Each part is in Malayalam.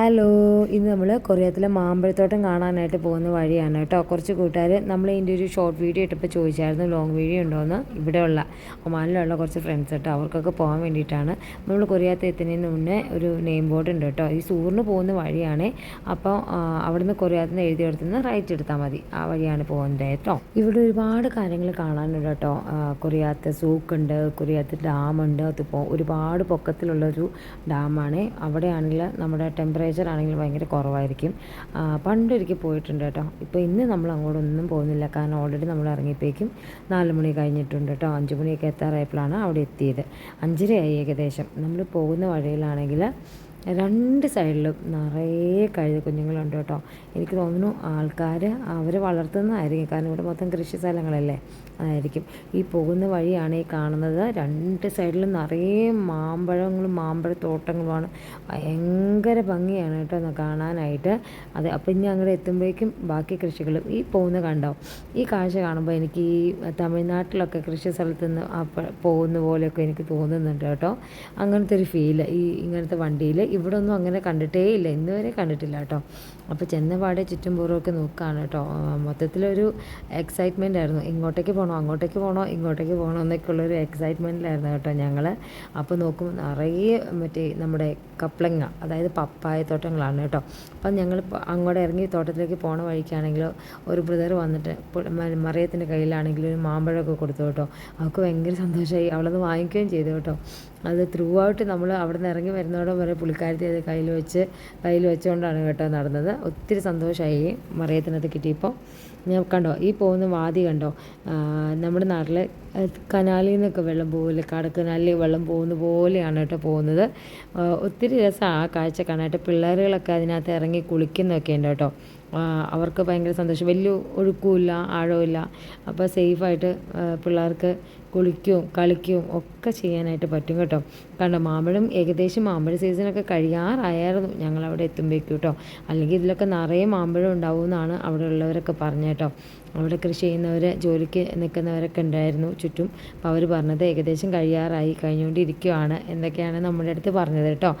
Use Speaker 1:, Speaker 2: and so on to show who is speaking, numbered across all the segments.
Speaker 1: ഹലോ, ഇന്ന് നമ്മൾ കൊറിയത്തിലെ മാമ്പഴത്തോട്ടം കാണാനായിട്ട് പോകുന്ന വഴിയാണ് കേട്ടോ. കുറച്ച് കൂട്ടുകാർ നമ്മൾ ഇതിൻ്റെ ഒരു ഷോർട്ട് വീഡിയോ ഇട്ടപ്പോൾ ചോദിച്ചായിരുന്നു ലോങ് വീഡിയോ ഉണ്ടോയെന്ന്. ഇവിടെയുള്ള ഒമാനിലുള്ള കുറച്ച് ഫ്രണ്ട്സ് കേട്ടോ, അവർക്കൊക്കെ പോകാൻ വേണ്ടിയിട്ടാണ്. നമ്മൾ കൊറിയത്ത് എത്തുന്നതിന് മുന്നേ ഒരു നെയിം ബോർഡ് ഉണ്ട് കേട്ടോ. ഈ സൂറിന് പോകുന്ന വഴിയാണ്. അപ്പോൾ അവിടുന്ന് കൊറിയത്തിൽ നിന്ന് എഴുതിയെടുത്തുനിന്ന് റൈറ്റ് എടുത്താൽ മതി. ആ വഴിയാണ് പോകുന്നത് കേട്ടോ. ഇവിടെ ഒരുപാട് കാര്യങ്ങൾ കാണാനുണ്ട് കേട്ടോ. കൊറിയത്ത് സൂക്കുണ്ട്, കൊറിയത്ത് ഡാമുണ്ട്. അതിപ്പോൾ ഒരുപാട് പൊക്കത്തിലുള്ളൊരു ഡാമാണ്. അവിടെയാണെങ്കിൽ നമ്മുടെ ടെമ്പറേച്ചർ ആണെങ്കിൽ ഭയങ്കര കുറവായിരിക്കും. പണ്ടൊരിക്കൽ പോയിട്ടുണ്ട് കേട്ടോ. ഇപ്പോൾ ഇന്ന് നമ്മൾ അങ്ങോട്ടൊന്നും പോകുന്നില്ല, കാരണം ഓൾറെഡി നമ്മൾ ഇറങ്ങിയപ്പോഴേക്കും 4 മണി കഴിഞ്ഞിട്ടുണ്ട് കേട്ടോ. 5 മണിയൊക്കെ എത്താറായപ്പോഴാണ് അവിടെ എത്തിയത്. 5:30 ഏകദേശം. നമ്മൾ പോകുന്ന വഴിയിലാണെങ്കിൽ 2 സൈഡിലും നിറയെ കഴുത കുഞ്ഞുങ്ങളുണ്ട് കേട്ടോ. എനിക്ക് തോന്നുന്നു ആൾക്കാർ അവർ വളർത്തുന്നതായിരിക്കും, കാരണം ഇവിടെ മൊത്തം കൃഷി സ്ഥലങ്ങളല്ലേ, അതായിരിക്കും. ഈ പോകുന്ന വഴിയാണ് ഈ കാണുന്നത്. 2 സൈഡിലും നിറയെ മാമ്പഴങ്ങളും മാമ്പഴത്തോട്ടങ്ങളുമാണ്. ഭയങ്കര ഭംഗിയാണ് കേട്ടോ ഒന്ന് കാണാനായിട്ട്. അത് അപ്പം ഇനി അങ്ങോട്ട് എത്തുമ്പോഴേക്കും ബാക്കി കൃഷികളും ഈ പോകുന്ന കണ്ടോ. ഈ കാഴ്ച കാണുമ്പോൾ എനിക്ക് ഈ തമിഴ്നാട്ടിലൊക്കെ കൃഷി സ്ഥലത്ത് നിന്ന് പോകുന്ന പോലെയൊക്കെ എനിക്ക് തോന്നുന്നുണ്ട് കേട്ടോ. അങ്ങനത്തെ ഒരു ഫീല് ഈ ഇങ്ങനത്തെ വണ്ടിയിൽ. ഇവിടെ ഒന്നും അങ്ങനെ കണ്ടിട്ടേ ഇല്ല, ഇന്ന് വരെ കണ്ടിട്ടില്ല കേട്ടോ. അപ്പോൾ ചെന്നപാടെ ചുറ്റും പുറമൊക്കെ നോക്കുകയാണ് കേട്ടോ. മൊത്തത്തിലൊരു എക്സൈറ്റ്മെൻ്റ് ആയിരുന്നു. ഇങ്ങോട്ടേക്ക് പോകണോ, അങ്ങോട്ടേക്ക് പോകണോ, ഇങ്ങോട്ടേക്ക് പോകണോ എന്നൊക്കെയുള്ളൊരു എക്സൈറ്റ്മെൻറ്റിലായിരുന്നു കേട്ടോ ഞങ്ങൾ. അപ്പോൾ നോക്കുമ്പോൾ നിറയെ മറ്റേ നമ്മുടെ കപ്ലങ്ങ, അതായത് പപ്പായ തോട്ടങ്ങളാണ് കേട്ടോ. അപ്പം ഞങ്ങൾ അങ്ങോട്ട് ഇറങ്ങി തോട്ടത്തിലേക്ക് പോണ വഴിക്കാണെങ്കിൽ ഒരു ബ്രദർ വന്നിട്ട് മറിയത്തിൻ്റെ കയ്യിലാണെങ്കിൽ ഒരു മാമ്പഴമൊക്കെ കൊടുത്തു കേട്ടോ. അവൾക്ക് ഭയങ്കര സന്തോഷമായി, അവളത് വാങ്ങിക്കുകയും ചെയ്തു കേട്ടോ. അത് ത്രൂ ഔട്ട് നമ്മൾ അവിടെ നിന്ന് ഇറങ്ങി വരുന്നതോടെ വരെ പുള്ളിക്കാരത്തി അത് കയ്യിൽ വെച്ചുകൊണ്ടാണ് കേട്ടോ നടന്നത്. ഒത്തിരി സന്തോഷമായി മറിയത്തിനകത്ത് കിട്ടിയപ്പോൾ. ഞാൻ കണ്ടോ ഈ പോകുന്ന വാതി കണ്ടോ, നമ്മുടെ നാട്ടിൽ കനാലിൽ നിന്നൊക്കെ വെള്ളം പോകില്ല, കടക്കനാലിൽ വെള്ളം പോകുന്ന പോലെയാണ് കേട്ടോ പോകുന്നത്. ഒത്തിരി രസമാണ് ആ കാഴ്ച കാണാനായിട്ട്. പിള്ളേരുകളൊക്കെ അതിനകത്ത് ഇറങ്ങി കുളിക്കുന്നൊക്കെ ഉണ്ട് കേട്ടോ. അവർക്ക് ഭയങ്കര സന്തോഷം. വലിയ ഒഴുക്കുമില്ല, ആഴമില്ല. അപ്പോൾ സേഫായിട്ട് പിള്ളേർക്ക് കുളിക്കുകയും കളിക്കുകയും ഒക്കെ ചെയ്യാനായിട്ട് പറ്റും കേട്ടോ. കണ്ടോ മാമ്പഴം ഏകദേശം മാമ്പഴ സീസണൊക്കെ കഴിയാറായിരുന്നു ഞങ്ങളവിടെ എത്തുമ്പോഴേക്കും കേട്ടോ. അല്ലെങ്കിൽ ഇതിലൊക്കെ നിറയെ മാമ്പഴം ഉണ്ടാവുമെന്നാണ് അവിടെ ഉള്ളവരൊക്കെ പറഞ്ഞു കേട്ടോ. അവിടെ കൃഷി ചെയ്യുന്നവർ, ജോലിക്ക് നിൽക്കുന്നവരൊക്കെ ഉണ്ടായിരുന്നു ചുറ്റും. അപ്പോൾ അവർ പറഞ്ഞത് ഏകദേശം കഴിഞ്ഞുകൊണ്ടിരിക്കുകയാണ് എന്നൊക്കെയാണ് നമ്മുടെ അടുത്ത് പറഞ്ഞത് കേട്ടോ.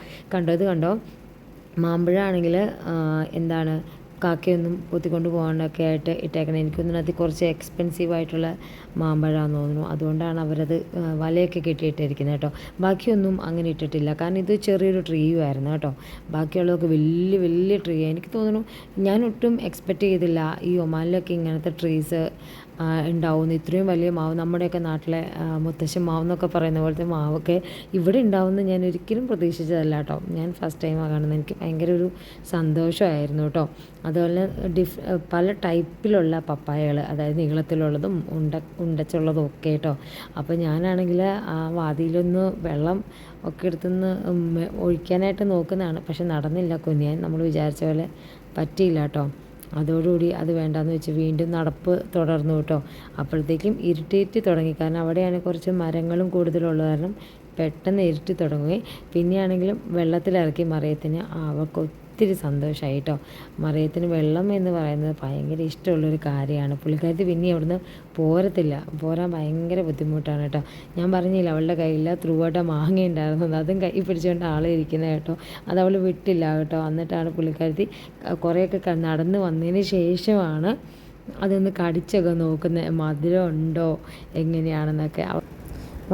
Speaker 1: ഇത് കണ്ടോ മാമ്പഴമാണെങ്കിൽ എന്താണ് കാക്കയൊന്നും പൊത്തിക്കൊണ്ട് പോകാനൊക്കെ ആയിട്ട് ഇട്ടേക്കണം. എനിക്കൊന്നും അത് കുറച്ച് എക്സ്പെൻസീവായിട്ടുള്ള മാമ്പഴമാണെന്ന് തോന്നുന്നു. അതുകൊണ്ടാണ് അവരത് വലയൊക്കെ കെട്ടിയിട്ടിരിക്കുന്നത് കേട്ടോ. ബാക്കിയൊന്നും അങ്ങനെ ഇട്ടിട്ടില്ല, കാരണം ഇത് ചെറിയൊരു ട്രീയും ആയിരുന്നു കേട്ടോ. ബാക്കിയുള്ളതൊക്കെ വലിയ വലിയ ട്രീ. എനിക്ക് തോന്നുന്നു ഞാൻ ഒട്ടും എക്സ്പെക്റ്റ് ചെയ്തില്ല ഈ ഒമാനിലൊക്കെ ഇങ്ങനത്തെ ട്രീസ് ഉണ്ടാവുന്നു. ഇത്രയും വലിയ മാവ്, നമ്മുടെയൊക്കെ നാട്ടിലെ മുത്തശ്ശൻ മാവ് എന്നൊക്കെ പറയുന്ന പോലത്തെ മാവൊക്കെ ഇവിടെ ഉണ്ടാവുമെന്ന് ഞാൻ ഒരിക്കലും പ്രതീക്ഷിച്ചതല്ല കേട്ടോ. ഞാൻ ഫസ്റ്റ് ടൈമാണ് കാണുന്നത്. എനിക്ക് ഭയങ്കര ഒരു സന്തോഷമായിരുന്നു കേട്ടോ. അതുപോലെ പല ടൈപ്പിലുള്ള പപ്പായകൾ, അതായത് നീളത്തിലുള്ളതും ഉണ്ടച്ചുള്ളതും ഒക്കെ കേട്ടോ. അപ്പോൾ ഞാനാണെങ്കിൽ ആ വാതിയിലൊന്ന് വെള്ളം ഒക്കെ എടുത്തുനിന്ന് ഒഴിക്കാനായിട്ട് നോക്കുന്നതാണ്, പക്ഷെ നടന്നില്ല. കുനിയാൻ നമ്മൾ വിചാരിച്ച പോലെ പറ്റിയില്ല കേട്ടോ. അതോടുകൂടി അത് വേണ്ടാന്ന് വെച്ച് വീണ്ടും നടപ്പ് തുടർന്നു കേട്ടോ. അപ്പോഴത്തേക്കും ഇരുട്ടിയിട്ട് തുടങ്ങി, കാരണം അവിടെയാണ് കുറച്ച് മരങ്ങളും കൂടുതലുള്ള കാരണം പെട്ടെന്ന് ഇരുട്ടി തുടങ്ങുകയും. പിന്നെയാണെങ്കിലും വെള്ളത്തിലിറക്കി മറിയത്തിന്. അവൾക്ക് ഒത്തിരി സന്തോഷമായി കേട്ടോ. മറിയത്തിന് വെള്ളം എന്ന് പറയുന്നത് ഭയങ്കര ഇഷ്ടമുള്ളൊരു കാര്യമാണ്. പുള്ളിക്കാരത്തി പിന്നെ അവിടുന്ന് പോരാൻ ഭയങ്കര ബുദ്ധിമുട്ടാണ് കേട്ടോ. ഞാൻ പറഞ്ഞില്ല അവളുടെ കയ്യിൽ ത്രൂ ഔട്ട് മാങ്ങ ഉണ്ടായിരുന്നത്, അതും കൈ പിടിച്ചുകൊണ്ട് ആൾ ഇരിക്കുന്നത് കേട്ടോ. അത് അവൾ വിട്ടില്ല കേട്ടോ. എന്നിട്ടാണ് പുള്ളിക്കാരത്തി കുറേയൊക്കെ നടന്ന് വന്നതിന് ശേഷമാണ് അതൊന്ന് കടിച്ചൊക്കെ നോക്കുന്നത്, മധുരം ഉണ്ടോ എങ്ങനെയാണെന്നൊക്കെ.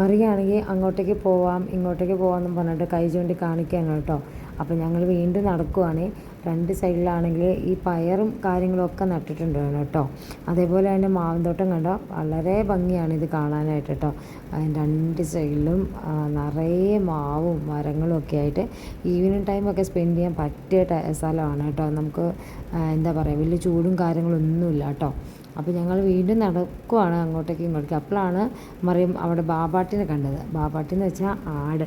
Speaker 1: മറിയാണെങ്കിൽ അങ്ങോട്ടേക്ക് പോവാം ഇങ്ങോട്ടേക്ക് പോവാമെന്നും പറഞ്ഞിട്ട് കൈ ചൂണ്ടി കാണിക്കുകയാണ് കേട്ടോ. അപ്പോൾ ഞങ്ങൾ വീണ്ടും നടക്കുവാണ്. 2 സൈഡിലാണെങ്കിൽ ഈ പയറും കാര്യങ്ങളും ഒക്കെ നട്ടിട്ടുണ്ട് കേട്ടോ. അതേപോലെ തന്നെ മാവിൻതോട്ടം കണ്ടോ, വളരെ ഭംഗിയാണ് ഇത് കാണാനായിട്ട് കേട്ടോ. 2 സൈഡിലും നിറയെ മാവും മരങ്ങളും ഒക്കെ ആയിട്ട് ഈവനിങ് ടൈമൊക്കെ സ്പെൻഡ് ചെയ്യാൻ പറ്റിയ സ്ഥലമാണ് കേട്ടോ. നമുക്ക് എന്താ പറയുക, വലിയ ചൂടും കാര്യങ്ങളൊന്നുമില്ല കേട്ടോ. അപ്പോൾ ഞങ്ങൾ വീണ്ടും നടക്കുവാണ് അങ്ങോട്ടേക്ക് ഇങ്ങോട്ടേക്ക്. അപ്പോഴാണ് മറിയം അവിടെ ബാബാട്ടിനെ കണ്ടത്. ബാബാട്ടി എന്ന് വെച്ചാൽ ആട്.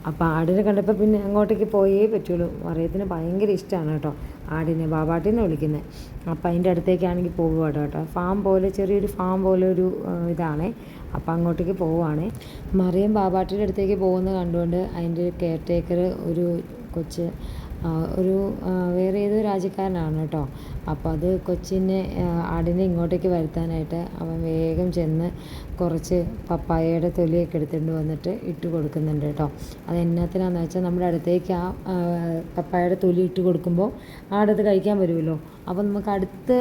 Speaker 1: അപ്പോൾ ആടിനെ കണ്ടപ്പോൾ പിന്നെ അങ്ങോട്ടേക്ക് പോയേ പറ്റുള്ളൂ. മറിയത്തിന് ഭയങ്കര ഇഷ്ടമാണ് കേട്ടോ ആടിനെ, ബാബാട്ടിനെ വിളിക്കുന്നത്. അപ്പോൾ അതിൻ്റെ അടുത്തേക്കാണെങ്കിൽ പോകുക കേട്ടോ. ഫാം പോലെ, ചെറിയൊരു ഫാം പോലെ ഒരു ഇതാണേ. അപ്പോൾ അങ്ങോട്ടേക്ക് പോവുകയാണ്. മറിയം ബാബാട്ടിയുടെ അടുത്തേക്ക് പോകുന്നത് കണ്ടുകൊണ്ട് അതിൻ്റെ കെയർ ടേക്കർ ഒരു കൊച്ച് ഒരു വേറെ ഏതോ രാജ്യക്കാരനാണ് കേട്ടോ. അപ്പോൾ അത് കൊച്ചിനെ ആടിനെ ഇങ്ങോട്ടേക്ക് വരുത്താനായിട്ട് അവൻ വേഗം ചെന്ന് കുറച്ച് പപ്പായയുടെ തൊലിയൊക്കെ എടുത്തുകൊണ്ട് വന്നിട്ട് ഇട്ട് കൊടുക്കുന്നുണ്ട് കേട്ടോ. അത് എന്നാത്തിനാന്ന് വെച്ചാൽ നമ്മുടെ അടുത്തേക്ക് പപ്പായയുടെ തൊലി ഇട്ട് കൊടുക്കുമ്പോൾ ആടത് കഴിക്കാൻ വരുമല്ലോ. അപ്പോൾ നമുക്ക് അടുത്ത്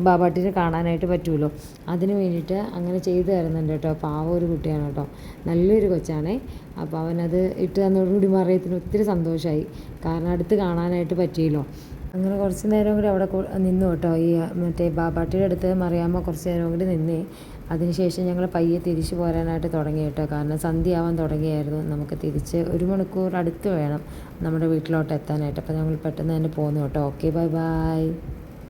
Speaker 1: ബാബാട്ടിനെ കാണാനായിട്ട് പറ്റുമല്ലോ. അതിന് വേണ്ടിയിട്ട് അങ്ങനെ ചെയ്തു തരുന്നുണ്ട് കേട്ടോ. പാവം ഒരു കുട്ടിയാണ് കേട്ടോ, നല്ലൊരു കൊച്ചാണേ. അപ്പോൾ അവനത് ഇട്ട് തന്നതോടുകൂടി മറിയത്തിന് ഒത്തിരി സന്തോഷമായി, കാരണം അടുത്ത് കാണാനായിട്ട് പറ്റിയല്ലോ. അങ്ങനെ കുറച്ച് നേരം കൂടി അവിടെ നിന്നു കേട്ടോ. ഈ മറ്റേ ബാബാട്ടിയുടെ അടുത്ത് മറിയാമ്മ കുറച്ച് നേരം കൂടി നിന്നേ. അതിനുശേഷം ഞങ്ങൾ പയ്യെ തിരിച്ചു പോരാനായിട്ട് തുടങ്ങി കേട്ടോ. കാരണം സന്ധ്യയാവാൻ തുടങ്ങിയായിരുന്നു. നമുക്ക് തിരിച്ച് 1 മണിക്കൂർ അടുത്ത് വേണം നമ്മുടെ വീട്ടിലോട്ട് എത്താനായിട്ട്. അപ്പോൾ ഞങ്ങൾ പെട്ടെന്ന് തന്നെ പോന്നു കേട്ടോ. Okay, bye bye.